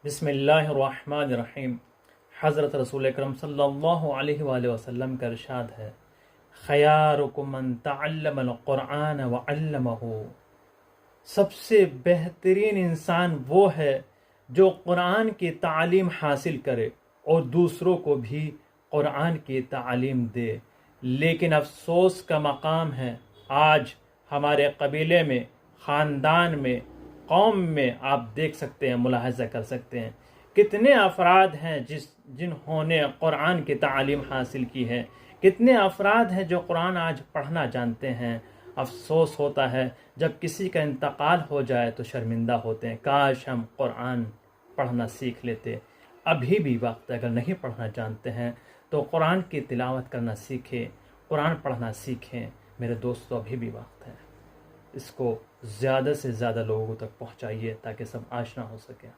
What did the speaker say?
بسم اللہ الرحمن الرحیم۔ حضرت رسول اکرم صلی اللہ علیہ وآلہ وسلم کا ارشاد ہے، خیارکم من تعلم القرآن وعلمہ، سب سے بہترین انسان وہ ہے جو قرآن کی تعلیم حاصل کرے اور دوسروں کو بھی قرآن کی تعلیم دے۔ لیکن افسوس کا مقام ہے، آج ہمارے قبیلے میں، خاندان میں، قوم میں آپ دیکھ سکتے ہیں، ملاحظہ کر سکتے ہیں، کتنے افراد ہیں جنہوں نے قرآن کی تعلیم حاصل کی ہے، کتنے افراد ہیں جو قرآن آج پڑھنا جانتے ہیں۔ افسوس ہوتا ہے جب کسی کا انتقال ہو جائے تو شرمندہ ہوتے ہیں، کاش ہم قرآن پڑھنا سیکھ لیتے۔ ابھی بھی وقت ہے، اگر نہیں پڑھنا جانتے ہیں تو قرآن کی تلاوت کرنا سیکھیں، قرآن پڑھنا سیکھیں۔ میرے دوستو، ابھی بھی وقت ہے، اس کو زیادہ سے زیادہ لوگوں تک پہنچائیے تاکہ سب آشنا ہو سکے۔